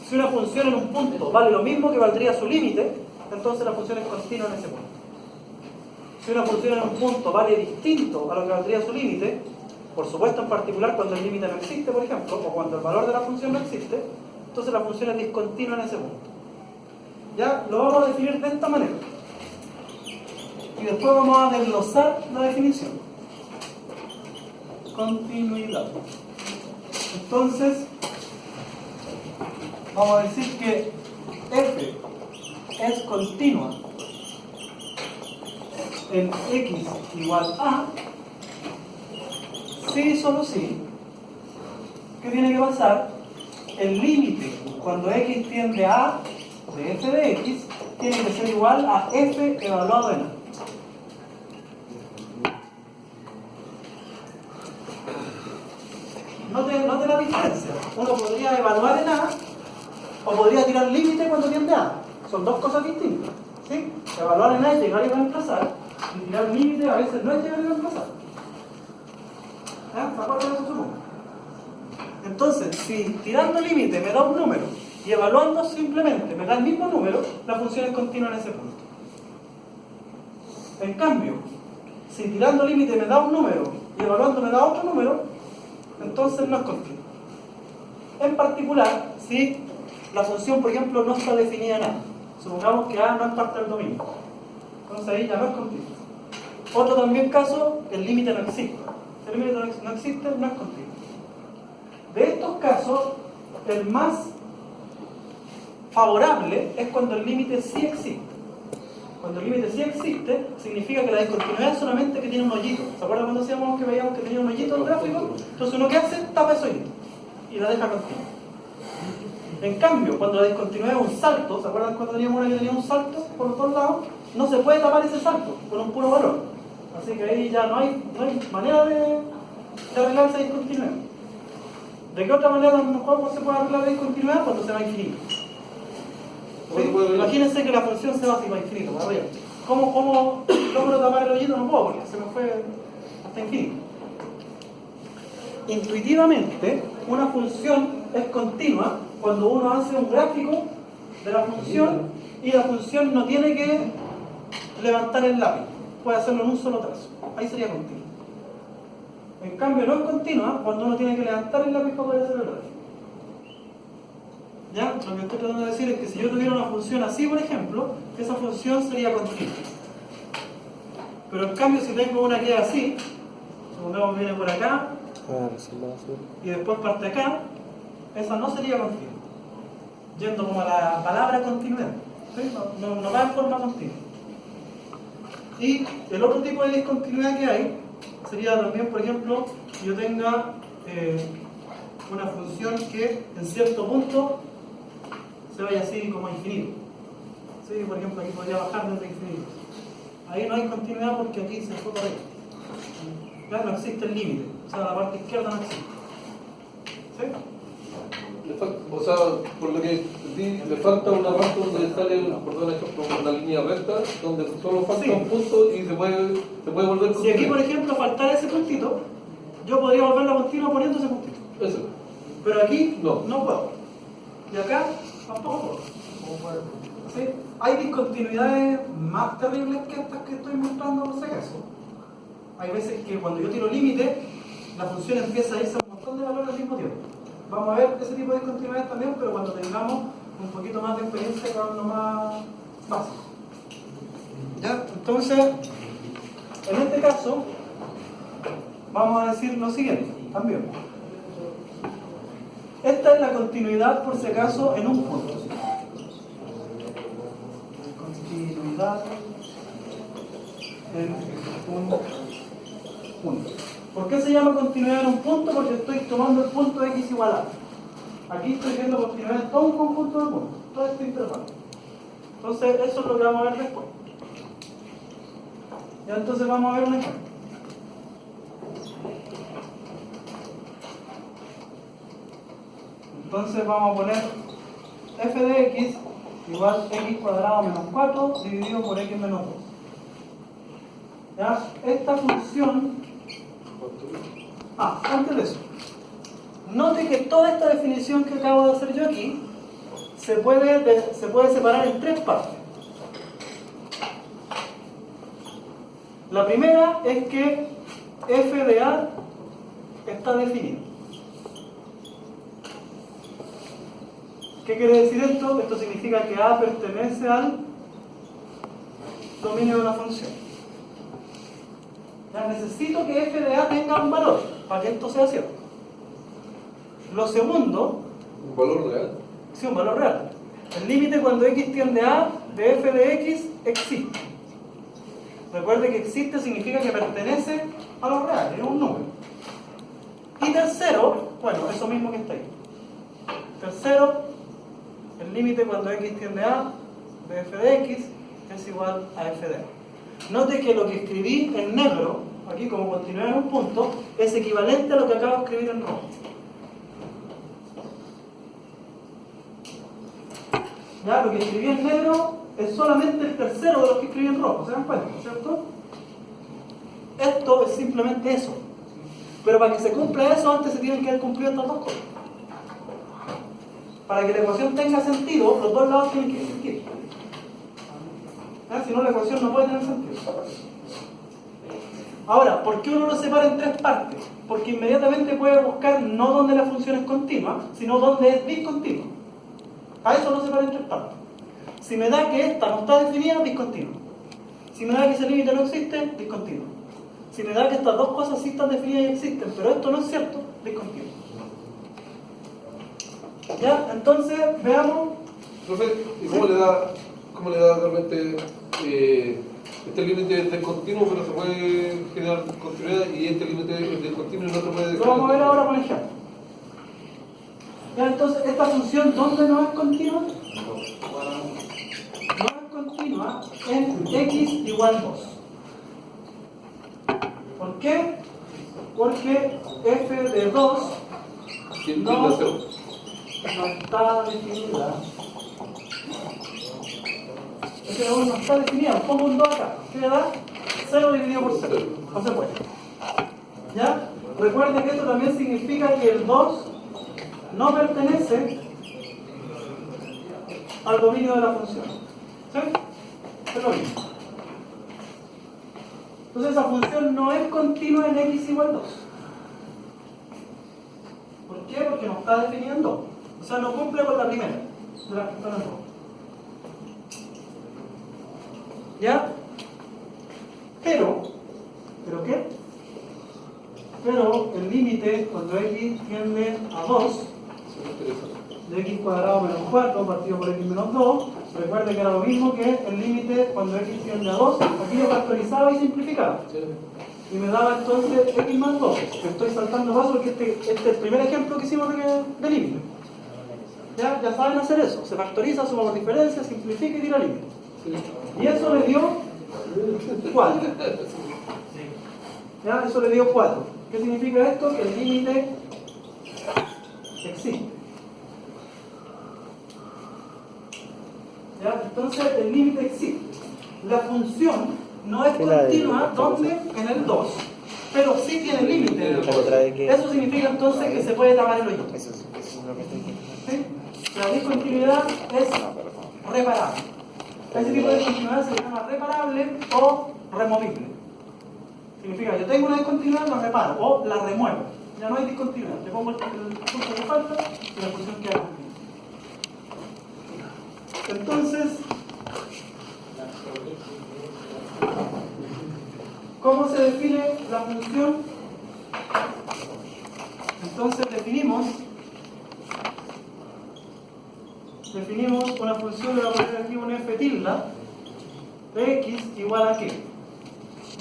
Si una función en un punto vale lo mismo que valdría su límite, entonces la función es continua en ese punto. Si una función en un punto vale distinto a lo que valdría su límite, por supuesto en particular cuando el límite no existe, por ejemplo, o cuando el valor de la función no existe, entonces la función es discontinua en ese punto. Ya lo vamos a definir de esta manera. Y después vamos a desglosar la definición. Continuidad. Entonces, vamos a decir que f es continua en x igual a si y solo si, ¿qué tiene que pasar? El límite cuando x tiende a A de f de x tiene que ser igual a f evaluado en A. Note la diferencia. Uno podría evaluar en A o podría tirar límite cuando tiende a A. Son dos cosas distintas. ¿Sí? Evaluar en A es llegar y reemplazar, y tirar límite a veces no es llegar y reemplazar. ¿Se acuerdan de eso, supongo? Entonces, si tirando límite me da un número y evaluando simplemente me da el mismo número, la función es continua en ese punto. En cambio, si tirando límite me da un número y evaluando me da otro número, entonces no es continua. En particular, si la función, por ejemplo, no está definida en A. Supongamos que A no es parte del dominio. Entonces ahí ya no es continua. Otro también caso, el límite no existe. Si el límite no existe, no es continua. De estos casos, el más favorable es cuando el límite sí existe. Cuando el límite sí existe, significa que la discontinuidad es solamente que tiene un hoyito. ¿Se acuerdan cuando decíamos que veíamos que tenía un hoyito en el gráfico? Entonces uno que hace, tapa ese hoyito y la deja continua. En cambio, cuando la discontinuidad es un salto, ¿se acuerdan cuando teníamos una que tenía un salto por los dos lados? No se puede tapar ese salto con un puro valor. Así que ahí ya no hay manera de arreglar esa discontinuidad. ¿De qué otra manera a lo mejor se puede arreglar la discontinuidad? Cuando se va a infinito. ¿Sí? Imagínense que la función se va así, va a infinito, para arriba. ¿Cómo logro tapar el hoyito? No puedo, porque se me fue hasta infinito. Intuitivamente, una función es continua cuando uno hace un gráfico de la función y la función no tiene que levantar el lápiz, puede hacerlo en un solo trazo. Ahí sería continua. En cambio, no es continua cuando uno tiene que levantar el lápiz para poder hacer el gráfico. ¿Ya? Lo que estoy tratando de decir es que si yo tuviera una función así, por ejemplo, esa función sería continua. Pero en cambio, si tengo una que es así, supongamos que viene por acá y después parte acá, esa no sería continua. Yendo como a la palabra continuidad. ¿Sí? No va en forma continua. Y el otro tipo de discontinuidad que hay sería también, por ejemplo, que yo tenga una función que en cierto punto se vaya así como a infinito. ¿Sí? Por ejemplo, aquí podría bajar desde infinito. Ahí no hay continuidad porque aquí se fue para ahí. Ya no existe el límite. O sea, la parte izquierda no existe. ¿Sí? O sea, por lo que vi, le falta una parte donde sale, por ejemplo, una línea recta, donde solo falta un punto y se puede volver continua. Si aquí, por ejemplo, faltara ese puntito, yo podría volverla continua poniendo ese puntito. Eso. Pero aquí no puedo. Y acá tampoco puedo. ¿Sí? Hay discontinuidades más terribles que estas que estoy mostrando por si acaso. Hay veces que cuando yo tiro límite, la función empieza a irse a un montón de valores al mismo tiempo. Vamos a ver ese tipo de discontinuidades también, pero cuando tengamos un poquito más de experiencia con algo más básico. ¿Ya? Entonces, en este caso, vamos a decir lo siguiente, también. Esta es la continuidad, por si acaso, en un punto. Continuidad en un punto. ¿Por qué se llama continuidad en un punto? Porque estoy tomando el punto x igual a. Aquí estoy viendo continuidad en todo un conjunto de puntos, todo este intervalo. Entonces, eso es lo que vamos a ver después. Ya, entonces vamos a ver un ejemplo. Entonces vamos a poner f de x igual x cuadrado menos 4 dividido por x menos 2. ¿Ya? Esta función... antes de eso, note que toda esta definición que acabo de hacer yo aquí se puede separar en tres partes. La primera es que f de A está definido. ¿Qué quiere decir esto? Esto significa que A pertenece al dominio de una función. Ya necesito que f de A tenga un valor para que esto sea cierto. Lo segundo, ¿Un valor real? sí, un valor real. El límite cuando x tiende a A de f de x existe. Recuerde que existe significa que pertenece a lo real, es un número. Y tercero, bueno, eso mismo que está ahí. Tercero, el límite cuando x tiende a de f de x es igual a f de A. Note que lo que escribí en negro, aquí como continuidad en un punto, es equivalente a lo que acabo de escribir en rojo. Ya, lo que escribí en negro es solamente el tercero de los que escribí en rojo, ¿se dan cuenta? ¿Cierto? Esto es simplemente eso. Pero para que se cumpla eso, antes se tienen que haber cumplido estas dos cosas. Para que la ecuación tenga sentido, los dos lados tienen que existir. Si no, la ecuación no puede tener sentido. Ahora, ¿por qué uno lo separa en tres partes? Porque inmediatamente puede buscar no donde la función es continua, sino donde es discontinua. A eso lo separa en tres partes. Si me da que esta no está definida, discontinua. Si me da que ese límite no existe, discontinua. Si me da que estas dos cosas sí están definidas y existen, pero esto no es cierto, discontinua. ¿Ya? Entonces, veamos. Profe, ¿y cómo le da realmente este límite es discontinuo, pero se puede generar continuidad, y este límite es discontinuo y no se puede Lo vamos a ver ahora con ejemplo. Ya, entonces, esta función, ¿dónde no es continua? No es continua en x igual 2. ¿Por qué? Porque f de 2 no está definida. F de 2 no está definida. Pongo un 2 acá. ¿Qué le da? 0 dividido por 0. No se puede. ¿Ya? Recuerden que esto también significa que el 2 no pertenece al dominio de la función. ¿Sí? Es lo mismo. Entonces esa función no es continua en x igual 2. ¿Por qué? Porque no está definida en 2. O sea, no cumple con la primera de las que están en rojo. ¿Ya? Pero ¿qué? Pero el límite cuando x tiende a 2 de x cuadrado menos 4 partido por x menos 2, recuerde que era lo mismo que el límite cuando x tiende a 2, aquí lo factorizaba y simplificaba. Y me daba entonces x más 2. Estoy saltando paso porque este es el primer ejemplo que hicimos de límite. Ya saben hacer eso. Se factoriza, suma por diferencia, simplifica y tira límite. Y eso le dio 4. ¿Ya? Eso le dio 4. ¿Qué significa esto? Que el límite existe. ¿Ya? Entonces el límite existe. La función no es continua, ¿dónde? En el 2. Pero sí tiene límite en el 2. Eso significa entonces que se puede tapar el hoyito. ¿Sí? La discontinuidad es reparable. Ese tipo de discontinuidad se llama reparable o removible. Significa, yo tengo una discontinuidad, la reparo o la remuevo. Ya no hay discontinuidad. Le pongo el punto que falta y la función queda continua. Entonces, ¿cómo se define la función? Entonces definimos una función, le voy a poner aquí un f tilde de x igual a qué?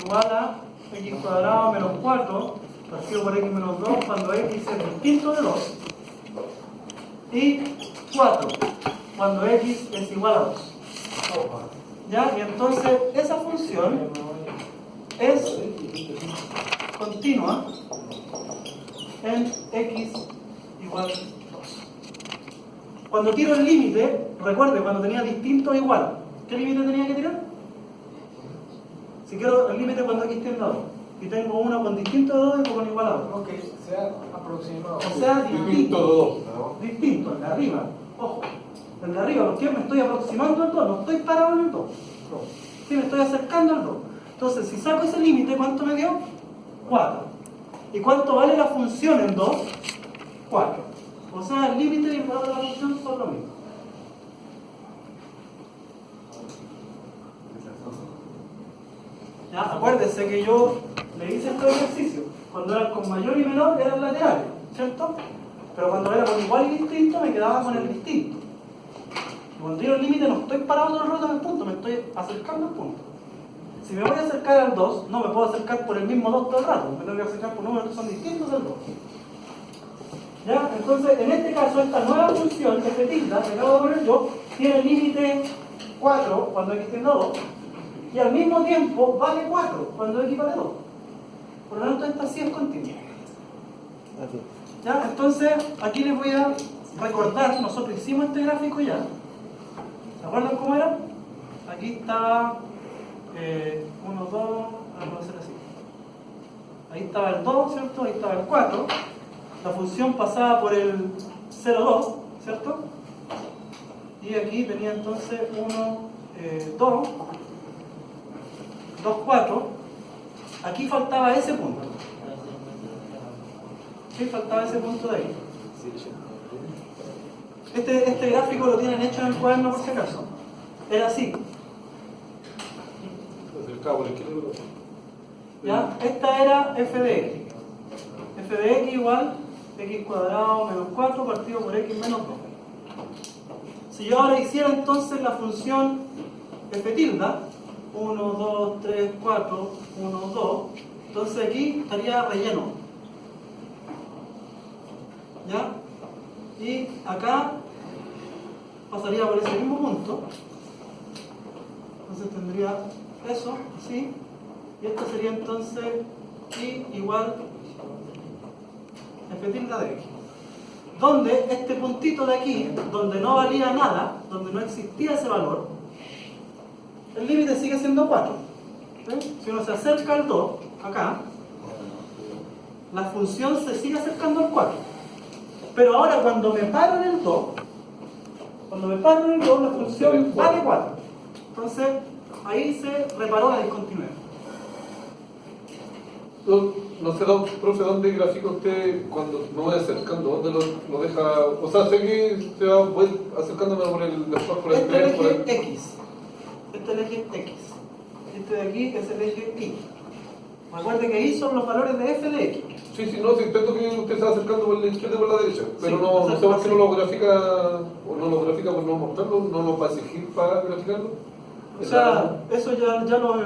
Igual a x cuadrado menos 4 partido por x menos 2 cuando x es distinto de 2 y 4 cuando x es igual a 2. ¿Ya? Y entonces esa función es continua en x igual 2. Cuando tiro el límite, recuerde, cuando tenía distinto o igual, ¿qué límite tenía que tirar? Si quiero el límite cuando x tiende a 2 y tengo uno con distinto de 2 y con igual a 2. Ok, sea aproximado. O sea, distinto, el de arriba, ojo. El de arriba, porque me estoy aproximando al 2, no estoy parado en el 2. Sí, me estoy acercando al 2. Entonces, si saco ese límite, ¿cuánto me dio? 4. ¿Y cuánto vale la función en 2? 4. O sea, el límite y el valor de la función son lo mismo. Ya, acuérdense que yo le hice este ejercicio. Cuando eran con mayor y menor eran laterales, ¿cierto? Pero cuando era con igual y distinto me quedaba con el distinto. Y cuando digo el límite no estoy parado todo el rato en el punto, me estoy acercando al punto. Si me voy a acercar al 2, no me puedo acercar por el mismo 2 todo el rato, me tengo que acercar por números que son distintos del 2. ¿Ya? Entonces, en este caso, esta nueva función, f tilde, que acabo de poner yo, tiene el límite 4 cuando x tiende a 2, y al mismo tiempo vale 4 cuando x vale 2. Por lo tanto, esta sí es continua. ¿Ya? Entonces, aquí les voy a recordar, nosotros hicimos este gráfico ya. ¿Se acuerdan cómo era? Aquí está 1, 2, vamos a hacer así. Ahí estaba el 2, ¿cierto? Ahí estaba el 4. La función pasaba por el 0, 2, ¿cierto? Y aquí tenía entonces 1, 2, 2, 4. Aquí faltaba ese punto. Sí, faltaba ese punto de ahí. Este gráfico lo tienen hecho en el cuaderno por si acaso. Era así. ¿Ya? Esta era f de x. F de x igual x cuadrado menos 4 partido por x menos 2. Si yo ahora hiciera entonces la función f tilde, 1, 2, 3, 4, 1, 2, entonces aquí estaría relleno. ¿Ya? Y acá pasaría por ese mismo punto. Entonces tendría eso, así. Y esto sería entonces y igual f tilde de x. Donde este puntito de aquí, donde no valía nada, donde no existía ese valor, el límite sigue siendo 4. ¿Sí? Si uno se acerca al 2, acá, la función se sigue acercando al 4. Pero ahora cuando me paro en el 2, la función vale 4. Entonces, ahí se reparó la discontinuidad. No sé, profe, ¿dónde grafica usted cuando me voy acercando? ¿Dónde lo deja? O sea, sé que se va acercándome por el 3, por el X. Este es el eje X. Este de aquí es el eje Y. Recuerde que Y son los valores de f de x. Sí, no, sí, intento que usted se va acercando por la izquierda y por la derecha. Pero Sí, no sé por qué no lo grafica, o no lo grafica por no mostrarlo, no lo va a exigir para graficarlo. O sea, eso ya lo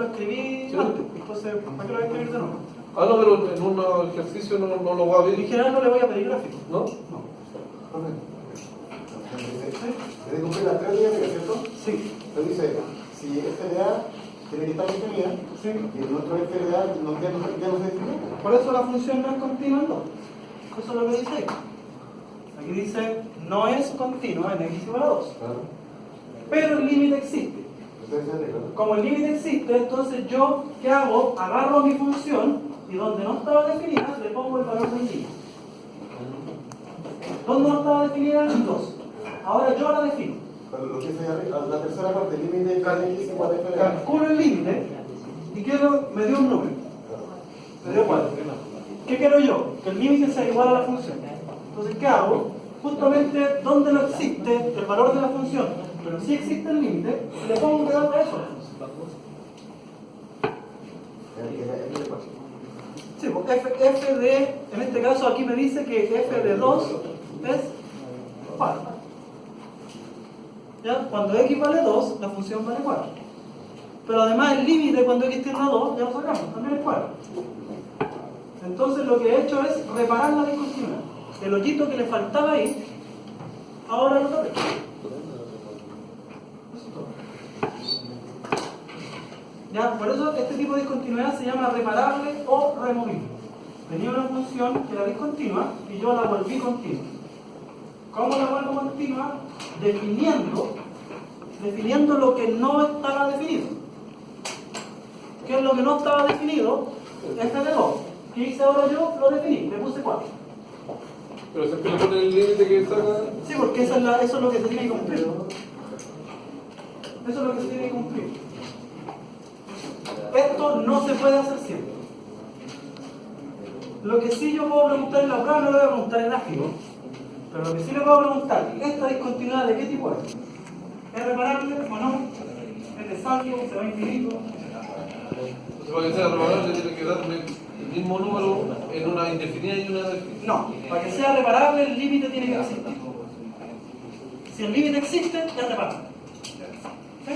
escribí antes, entonces, ¿para qué lo voy a escribir de nuevo? Ah, no, pero en un ejercicio no lo va a ver. En general no le voy a pedir gráfico. ¿No? No. ¿Debe cumplir las 3 dinámicas, cierto? Sí. Entonces dice, si f de a tiene que estar definida, Sí. y el otro f de a ya no se define. Por eso la función no es continua en 2. Eso es lo que dice ahí. Aquí dice, no es continua en x igual a 2. Claro. Pero el límite existe. Entonces se arregla. Como el límite existe, entonces yo, ¿qué hago? Agarro mi función y donde no estaba definida, le pongo el valor del límite. ¿Dónde no estaba definida? En 2. Ahora yo la defino. Pero lo que se arregla, la tercera parte, el límite de x igual a f de a. Calculo el límite y me dio un número. Me dio 4. ¿Qué quiero yo? Que el límite sea igual a la función. Entonces, ¿qué hago? Justamente donde no existe el valor de la función, pero sí existe el límite, le pongo un pedazo de eso. Sí, porque f de, en este caso aquí me dice que f de 2 es 4. ¿Ya? Cuando x vale 2, la función vale 4. Pero además el límite cuando x tiende a 2, ya lo sacamos, también es 4. Entonces lo que he hecho es reparar la discontinuidad. El hoyito que le faltaba ahí, ahora lo tapé. Eso es todo. ¿Ya? Por eso este tipo de discontinuidad se llama reparable o removible. Tenía una función que era discontinua y yo la volví continua. ¿Cómo la vuelvo continua? Definiendo lo que no estaba definido. ¿Qué es lo que no estaba definido? F de 2. ¿Qué hice ahora yo? Lo definí, le puse 4. Pero siempre le pone el límite que saca. Sí, porque eso es lo que se tiene que cumplir. Eso es lo que se tiene que cumplir. Esto no se puede hacer siempre. Lo que sí yo puedo preguntar en la prueba, no lo voy a preguntar en gráfico, pero lo que sí le puedo preguntar, ¿esta discontinuidad de qué tipo es? ¿Es reparable o no? ¿Es de saldo? ¿Se va infinito? Entonces, para que sea reparable, tiene que darme el mismo número en una indefinida y una definida. No, para que sea reparable el límite tiene que existir. Si el límite existe, es reparable. ¿Sí?